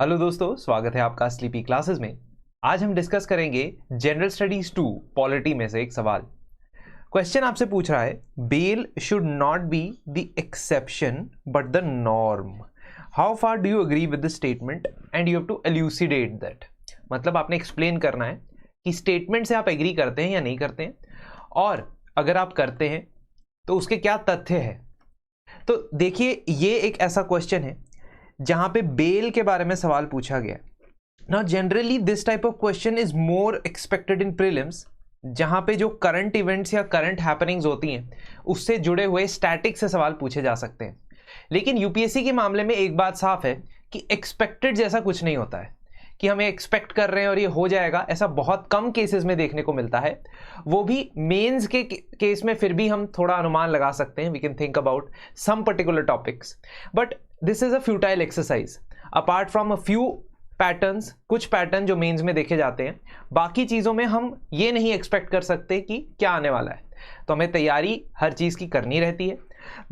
Hello दोस्तों, स्वागत है आपका स्लीपी क्लासेस में। आज हम डिस्कस करेंगे जनरल स्टडीज 2 पॉलिटी में से एक सवाल। क्वेश्चन आपसे पूछ रहा है, bail should not be the exception but the norm. How far do you agree with the statement and you have to elucidate that. मतलब आपने एक्सप्लेन करना है कि स्टेटमेंट से आप एग्री करते हैं या नहीं करते हैं, और अगर आप करते हैं तो उसके क्या तथ्य है। तो देखिए, ये एक ऐसा क्वेश्चन है जहां पे बेल के बारे में सवाल पूछा गया। Now generally this type of question is more expected in prelims, जहां पे जो करंट इवेंट्स या करंट हैपनिंग्स होती हैं उससे जुड़े हुए स्टैटिक से सवाल पूछे जा सकते हैं। लेकिन यूपीएससी के मामले में एक बात साफ है कि एक्सपेक्टेड जैसा कुछ नहीं होता है कि हमें एक्सपेक्ट कर रहे हैं और ये हो जाएगा। ऐसा बहुत कम केसेस में देखने को मिलता है। वो भी मेंस के केस में फिर भी हम थोड़ा अनुमान लगा सकते हैं, we can think about some particular topics, but this is a futile exercise. Apart from a few patterns, कुछ पैटर्न जो मेंस में देखे जाते हैं, बाकी चीज़ों में हम ये नहीं एक्सपेक्ट कर सकते कि क्या आने वाला है। तो हमें तैयारी हर चीज़ की करनी रहती है।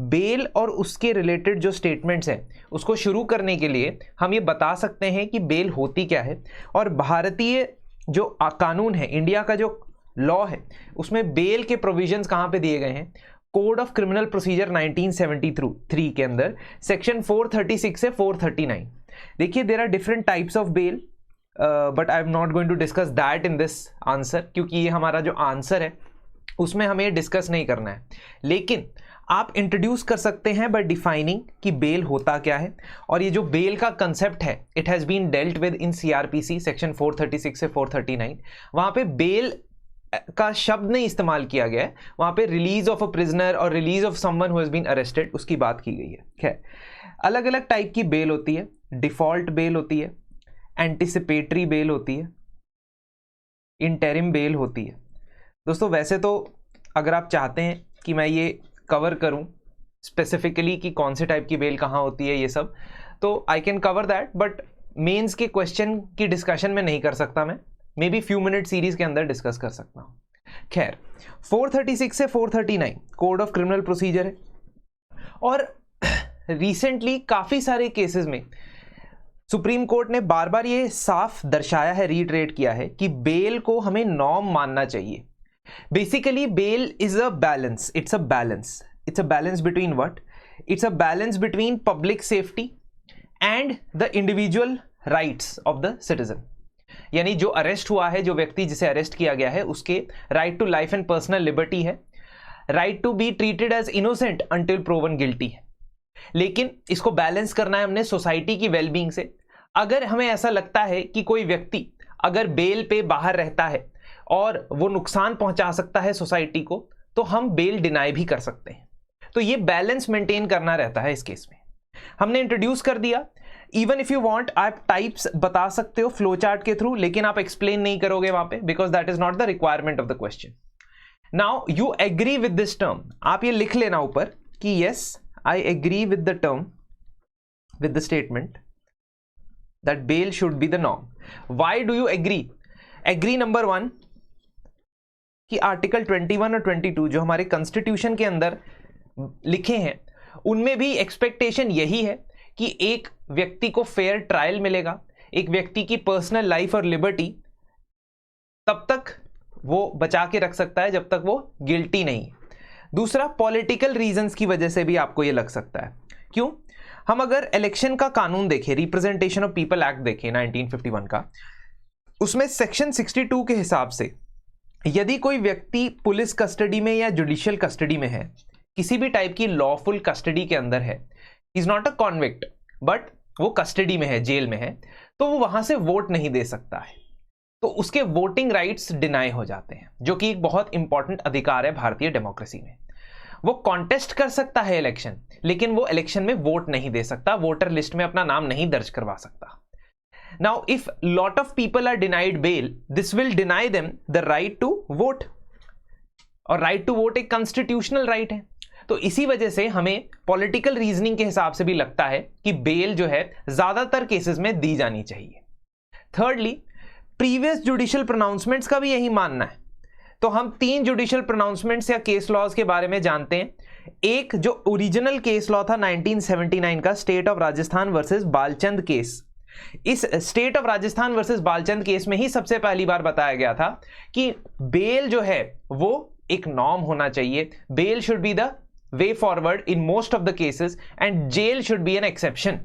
बेल और उसके रिलेटेड जो स्टेटमेंट्स हैं उसको शुरू करने के लिए हम ये बता सकते हैं कि बेल होती क्या है, और भारतीय जो कानून है, इंडिया का जो लॉ है, उसमें बेल के प्रोविजंस कहाँ पे दिए गए हैं। कोड ऑफ क्रिमिनल प्रोसीजर 1973 के अंदर सेक्शन 436 से 439। देखिए, there are different types of bail, but I am not going to discuss that in this answer, क्योंकि ये हमारा जो आंसर है उसमें हमें डिस्कस नहीं करना है। लेकिन आप इंट्रोड्यूस कर सकते हैं बाय डिफाइनिंग कि बेल होता क्या है। और ये जो बेल का कंसेप्ट है, it has been dealt with in CrPC section 436 से 439। वहाँ पे बेल का शब्द नहीं इस्तेमाल किया गया है, वहाँ पे रिलीज ऑफ अ प्रिजनर और release of someone who has been arrested उसकी बात की गई है। खैर, अलग अलग टाइप की बेल होती है। डिफॉल्ट बेल होती है, एंटिसिपेटरी बेल होती है, इंटरिम बेल होती है। दोस्तों, वैसे तो अगर आप चाहते हैं कि मैं ये कवर करूं स्पेसिफिकली कि कौन से टाइप की बेल कहाँ होती है ये सब, तो I can cover that, but mains के क्वेश्चन की डिस्कशन में नहीं कर सकता। मैं may be few minute series के अंदर डिस्कस कर सकता हूं। खैर, 436 से 439 कोड ऑफ क्रिमिनल प्रोसीजर है, और रिसेंटली काफी सारे केसेस में सुप्रीम कोर्ट ने बार बार ये साफ दर्शाया है, रीट्रेट किया है कि बेल को हमें नॉर्म मानना चाहिए। Basically, bail is a balance. It's a balance. It's a balance between what? It's a balance between public safety and the individual rights of the citizen. यानी जो अरेस्ट हुआ है, जो व्यक्ति जिसे अरेस्ट किया गया है, उसके right to life and personal liberty है, right to be treated as innocent until proven guilty है। लेकिन इसको बैलेंस करना है हमने सोसाइटी की वेलबींग से। अगर हमें ऐसा लगता है कि कोई व्यक्ति अगर बेल पे बाहर रहता है और वो नुकसान पहुंचा सकता है सोसाइटी को, तो हम बेल डिनाई भी कर सकते हैं। तो ये बैलेंस मेंटेन करना रहता है। इस केस में हमने इंट्रोड्यूस कर दिया। इवन इफ यू वांट, आप टाइप्स बता सकते हो फ्लो चार्ट के थ्रू, लेकिन आप एक्सप्लेन नहीं करोगे वहां पे, because that is not the requirement of the question. Now you agree with this term. आप ये लिख लेना ऊपर कि yes, I agree with the term, with the statement that bail should be the norm. Why do you agree? Agree number 1 कि article 21 और 22 जो हमारे कॉन्स्टिट्यूशन के अंदर लिखे हैं, उनमें भी एक्सपेक्टेशन यही है कि एक व्यक्ति को फेयर ट्रायल मिलेगा, एक व्यक्ति की पर्सनल लाइफ और लिबर्टी तब तक वो बचा के रख सकता है जब तक वो गिल्टी नहीं है। दूसरा, पॉलिटिकल रीजंस की वजह से भी आपको ये लग सकता है। क्यों? हम अगर इलेक्शन का कानून देखें, रिप्रेजेंटेशन ऑफ पीपल एक्ट देखें 1951 का, उसमें सेक्शन 62 के हिसाब से यदि कोई व्यक्ति पुलिस कस्टडी में या जुडिशियल कस्टडी में है, किसी भी टाइप की लॉफुल कस्टडी के अंदर है, is not a convict but वो कस्टडी में है, जेल में है, तो वो वहां से वोट नहीं दे सकता है। तो उसके वोटिंग राइट्स डिनाई हो जाते हैं, जो कि एक बहुत इंपॉर्टेंट अधिकार है भारतीय डेमोक्रेसी में। वो कॉन्टेस्ट कर सकता है इलेक्शन, लेकिन वो इलेक्शन में वोट नहीं दे सकता, वोटर लिस्ट में अपना नाम नहीं दर्ज करवा सकता। Now, if lot of people are denied bail, this will deny them the right to vote. और right to vote एक constitutional right है। तो इसी वजह से हमें political reasoning के हिसाब से भी लगता है कि बेल जो है ज्यादातर केसेस में दी जानी चाहिए। Thirdly, previous judicial pronouncements का भी यही मानना है। तो हम 3 जुडिशियल प्रोनाउंसमेंट्स या केस लॉज के बारे में जानते हैं। एक जो ओरिजिनल केस लॉ था 1979 का, state of Rajasthan versus Balchand case, इस state of Rajasthan versus Balchand case में ही सबसे पहली बार बताया गया था कि बेल जो है वो एक नॉर्म होना चाहिए, bail should be the way forward in most of the cases and jail should be an exception.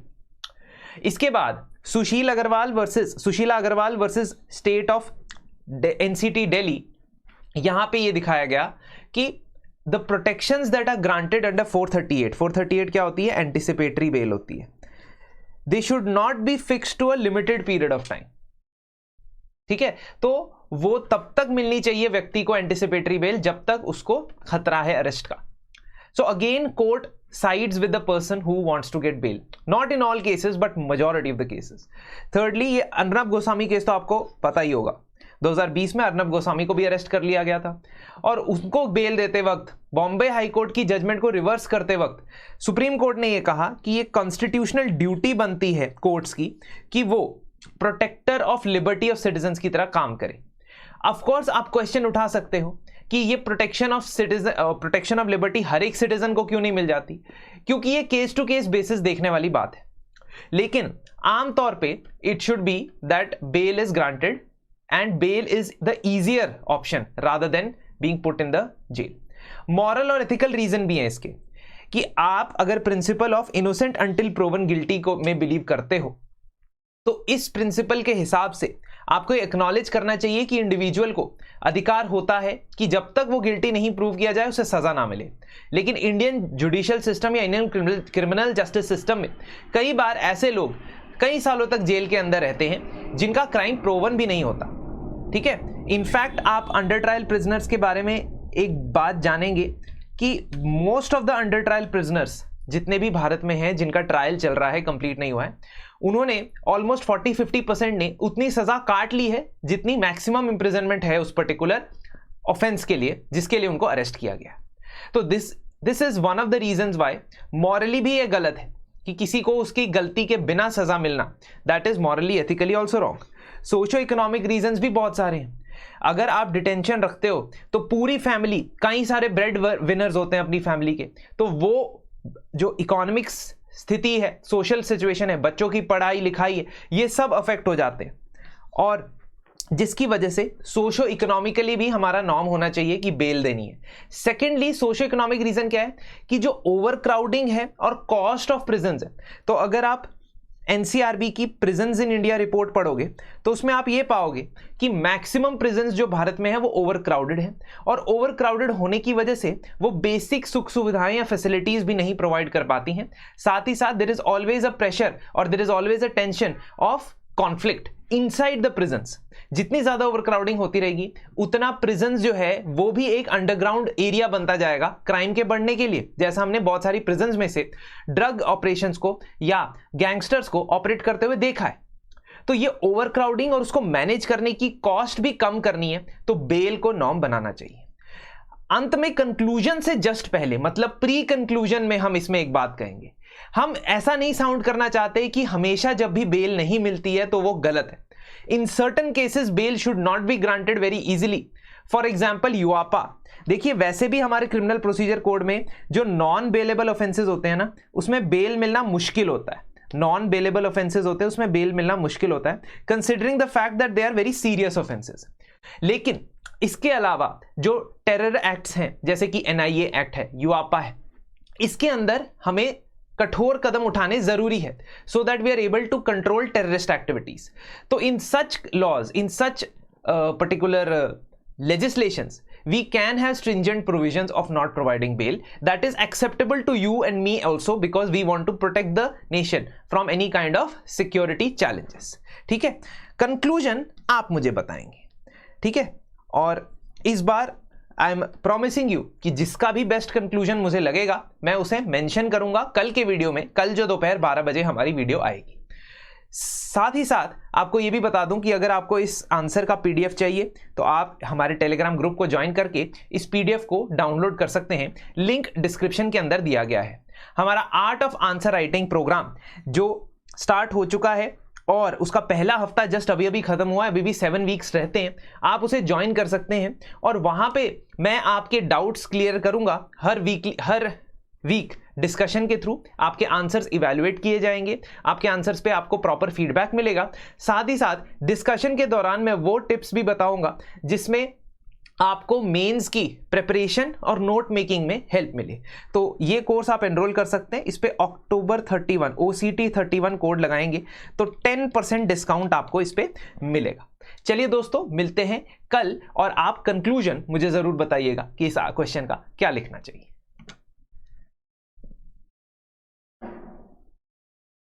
इसके बाद Sushila Agrawal versus state of NCT Delhi, यहां पे ये दिखाया गया कि the protections that are granted under 438 क्या होती है, एंटिसिपेटरी बेल होती है, they should not be fixed to a limited period of time. ठीक है, तो वो तब तक मिलनी चाहिए व्यक्ति को एंटिसिपेटरी बेल जब तक उसको खतरा है अरेस्ट का। So again court sides with the person who wants to get bail, not in all cases but majority of the cases. Thirdly, ये अर्नब गोस्वामी केस तो आपको पता ही होगा, 2020 में अर्नब गोस्वामी को भी अरेस्ट कर लिया गया था और उनको बेल देते वक्त बॉम्बे हाई कोर्ट की जजमेंट को रिवर्स करते वक्त सुप्रीम कोर्ट ने ये कहा कि ये कॉन्स्टिट्यूशनल ड्यूटी बनती है कोर्ट्स की कि वो protector of liberty of citizens की तरह काम करे। ऑफ कोर्स आप क्वेश्चन उठा सकते हो कि ये प्रोटेक्शन ऑफ लिबर्टी हर एक सिटीजन को क्यों नहीं मिल जाती, क्योंकि ये केस टू केस बेसिस देखने वाली बात है, लेकिन आमतौर पे it should be that bail is granted and bail is the easier option rather than being put in the jail. Moral और एथिकल रीजन भी है इसके कि आप अगर principle of innocent until proven guilty को में बिलीव करते हो तो इस प्रिंसिपल के हिसाब से आपको एक्नॉलेज करना चाहिए कि इंडिविजुअल को अधिकार होता है कि जब तक वो गिल्टी नहीं प्रूव किया जाए उसे सजा ना मिले। लेकिन इंडियन जुडिशियल सिस्टम या इंडियन क्रिमिनल जस्टिस सिस्टम में कई बार ऐसे लोग कई सालों तक जेल के अंदर रहते हैं जिनका क्राइम प्रूवन भी नहीं होता। ठीक है, इनफैक्ट आप अंडर ट्रायल प्रिजनर्स के बारे में एक बात जानेंगे कि most of the under trial prisoners जितने भी भारत में हैं जिनका ट्रायल चल रहा है, कंप्लीट नहीं हुआ है, उन्होंने ऑलमोस्ट 40-50% ने उतनी सजा काट ली है जितनी मैक्सिमम इंप्रिजनमेंट है उस पर्टिकुलर ऑफेंस के लिए जिसके लिए उनको अरेस्ट किया गया। तो this is one of the reasons why morally भी ये गलत है कि किसी को उसकी गलती के बिना सजा मिलना, that is morally ethically also wrong. Socio economic reasons भी बहुत सारे हैं। अगर आप डिटेंशन रखते हो तो पूरी फैमिली, कई सारे ब्रेड विनर्स होते हैं अपनी फैमिली के, तो वो जो इकोनॉमिक्स स्थिति है, सोशल सिचुएशन है, बच्चों की पढ़ाई लिखाई है, ये सब अफेक्ट हो जाते हैं और जिसकी वजह से सोशो इकोनॉमिकली भी हमारा नॉर्म होना चाहिए कि बेल देनी है। सेकेंडली सोशो इकोनॉमिक रीजन क्या है कि जो ओवर क्राउडिंग है और कॉस्ट ऑफ प्रिजन्स है, तो अगर आप एनसीआरबी की प्रिजन्स इन इंडिया रिपोर्ट पढ़ोगे तो उसमें आप ये पाओगे कि मैक्सिमम प्रिजन्स जो भारत में है वो ओवर क्राउडेड है और ओवर क्राउडेड होने की वजह से वो बेसिक सुख सुविधाएं या फैसिलिटीज भी नहीं प्रोवाइड कर पाती हैं। साथ ही साथ there is always a pressure और there is always a tension of conflict inside the prisons. जितनी ज्यादा ओवरक्राउडिंग होती रहेगी उतना प्रिजन्स जो है वो भी एक अंडरग्राउंड एरिया बनता जाएगा क्राइम के बढ़ने के लिए। जैसा हमने बहुत सारी प्रिजन्स में से ड्रग ऑपरेशंस को या गैंगस्टर्स को ऑपरेट करते हुए देखा है। तो ये ओवरक्राउडिंग और उसको मैनेज करने की कॉस्ट भी कम करनी है तो बेल को नॉर्म बनाना चाहिए। अंत में कंक्लूजन से जस्ट पहले, मतलब प्री कंक्लूजन में हम इसमें एक बात कहेंगे, हम ऐसा नहीं साउंड करना चाहते कि हमेशा जब भी बेल नहीं मिलती है तो वो गलत है। In certain cases bail should not be granted very easily. For example UAPA, देखिए वैसे भी हमारे क्रिमिनल प्रोसीजर कोड में जो नॉन बेलेबल ऑफेंसेस होते हैं ना, उसमें बेल मिलना मुश्किल होता है। नॉन बेलेबल ऑफेंसेस होते हैं उसमें बेल मिलना मुश्किल होता है, considering the fact that they are very serious offences. लेकिन इसके अलावा जो टेरर एक्ट्स हैं जैसे कि एनआईए एक्ट है, यूआपा है, इसके अंदर हमें कठोर कदम उठाने जरूरी है so that we are able to control terrorist activities. तो in such laws, in such particular legislations, we can have stringent provisions of not providing bail that is acceptable to you and me also because we want to protect the nation from any kind of security challenges. ठीक है, conclusion आप मुझे बताएंगे, ठीक है, और इस बार I am promising you कि जिसका भी बेस्ट कंक्लूजन मुझे लगेगा मैं उसे मेंशन करूंगा कल के वीडियो में, कल जो दोपहर 12 बजे हमारी वीडियो आएगी। साथ ही साथ आपको यह भी बता दूं कि अगर आपको इस आंसर का पीडीएफ चाहिए तो आप हमारे टेलीग्राम ग्रुप को ज्वाइन करके इस पीडीएफ को डाउनलोड कर सकते हैं। लिंक डिस्क्रिप्शन के अंदर दिया गया है। हमारा art of answer writing programme जो स्टार्ट हो चुका है और उसका पहला हफ्ता जस्ट अभी अभी खत्म हुआ है, अभी भी 7 वीक्स रहते हैं, आप उसे ज्वाइन कर सकते हैं और वहां पे मैं आपके डाउट्स क्लियर करूंगा हर वीक डिस्कशन के थ्रू आपके आंसर्स इवैल्यूएट किए जाएंगे, आपके आंसर्स पे आपको प्रॉपर फीडबैक मिलेगा। साथ ही साथ डिस्कशन के दौरान मैं वो टिप्स भी बताऊंगा जिसमें आपको मेंस की प्रिपरेशन और नोट मेकिंग में हेल्प मिले। तो ये कोर्स आप एनरोल कर सकते हैं। इस पे अक्टूबर 31 OCT 31 कोड लगाएंगे तो 10% डिस्काउंट आपको इस पे मिलेगा। चलिए दोस्तों, मिलते हैं कल और आप कंक्लूजन मुझे जरूर बताइएगा कि इस क्वेश्चन का क्या लिखना चाहिए।